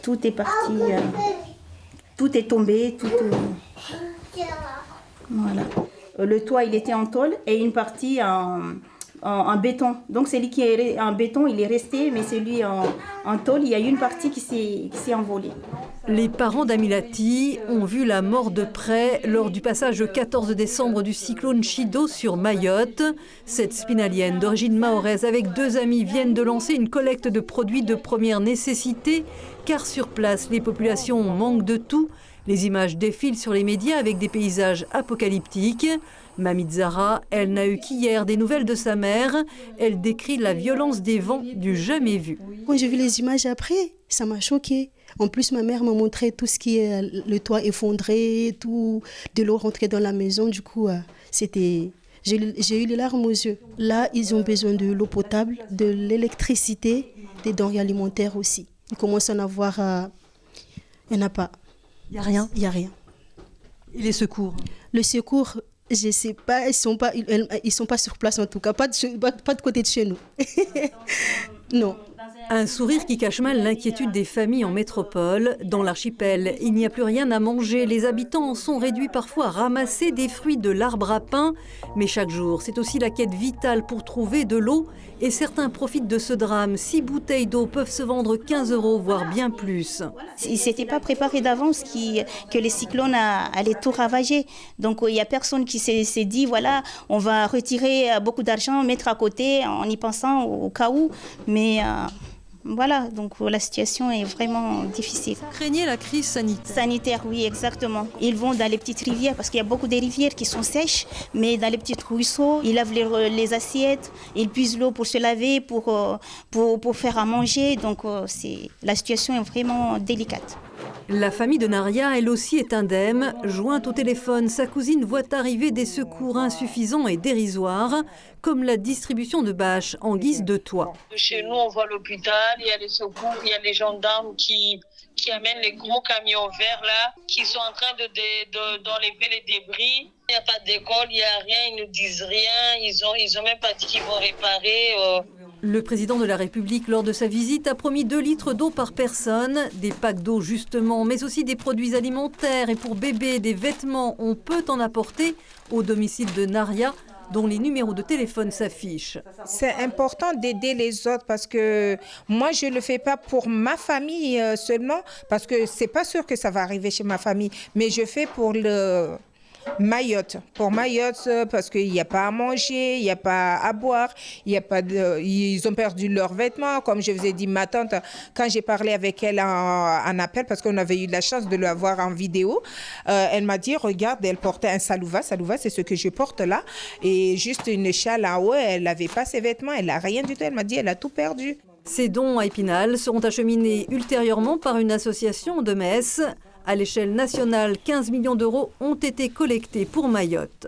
tout est parti, tout est tombé, voilà. Le toit, il était en tôle et une partie en béton. Donc celui qui est en béton, il est resté, mais celui en tôle, il y a une partie qui s'est envolée. Les parents d'Amilati ont vu la mort de près lors du passage le 14 décembre du cyclone Chido sur Mayotte. Cette spinalienne d'origine mahoraise avec 2 amis viennent de lancer une collecte de produits de première nécessité, car sur place, les populations manquent de tout. Les images défilent sur les médias avec des paysages apocalyptiques. Mamie Zara, elle n'a eu qu'hier des nouvelles de sa mère. Elle décrit la violence des vents du jamais vu. Quand j'ai vu les images après, ça m'a choquée. En plus, ma mère m'a montré tout ce qui est le toit effondré, tout de l'eau rentrée dans la maison. Du coup, j'ai eu les larmes aux yeux. Là, ils ont besoin de l'eau potable, de l'électricité, des denrées alimentaires aussi. Ils commencent à en avoir. Il n'y en a pas. Il n'y a rien. Il n'y a rien. Et les secours? Le secours, je ne sais pas, ils sont pas sur place en tout cas, pas de côté de chez nous. Non. Un sourire qui cache mal l'inquiétude des familles en métropole. Dans l'archipel, il n'y a plus rien à manger. Les habitants en sont réduits parfois à ramasser des fruits de l'arbre à pain. Mais chaque jour, c'est aussi la quête vitale pour trouver de l'eau. Et certains profitent de ce drame. 6 bouteilles d'eau peuvent se vendre 15 €, voire bien plus. Ils ne s'étaient pas préparés d'avance que les cyclones allaient tout ravager. Donc il n'y a personne qui s'est dit, voilà, on va retirer beaucoup d'argent, mettre à côté en y pensant au cas où. Mais voilà, donc la situation est vraiment difficile. Vous craignez la crise sanitaire? Sanitaire, oui, exactement. Ils vont dans les petites rivières, parce qu'il y a beaucoup de rivières qui sont sèches, mais dans les petits ruisseaux, ils lavent les assiettes, ils puisent l'eau pour se laver, pour faire à manger. Donc la situation est vraiment délicate. La famille de Naria, elle aussi, est indemne. Jointe au téléphone, sa cousine voit arriver des secours insuffisants et dérisoires, comme la distribution de bâches en guise de toit. Chez nous, on voit l'hôpital, il y a les secours, il y a les gendarmes qui amènent les gros camions verts là, qui sont en train d'enlever les débris. Il n'y a pas d'école, il n'y a rien, ils ne disent rien, ils ont même pas dit qu'ils vont réparer. Le président de la République, lors de sa visite, a promis 2 litres d'eau par personne, des packs d'eau justement, mais aussi des produits alimentaires et pour bébés, des vêtements. On peut en apporter au domicile de Naria, dont les numéros de téléphone s'affichent. C'est important d'aider les autres parce que moi, je ne le fais pas pour ma famille seulement, parce que ce n'est pas sûr que ça va arriver chez ma famille, mais je fais pour Mayotte. Pour Mayotte, parce qu'il n'y a pas à manger, il n'y a pas à boire, ils ont perdu leurs vêtements. Comme je vous ai dit, ma tante, quand j'ai parlé avec elle en appel, parce qu'on avait eu la chance de la voir en vidéo, elle m'a dit, regarde, elle portait un salouva. Salouva, c'est ce que je porte là. Et juste une châle en haut, elle n'avait pas ses vêtements, elle n'a rien du tout. Elle m'a dit, elle a tout perdu. Ces dons à Épinal seront acheminés ultérieurement par une association de Metz. À l'échelle nationale, 15 millions d'euros ont été collectés pour Mayotte.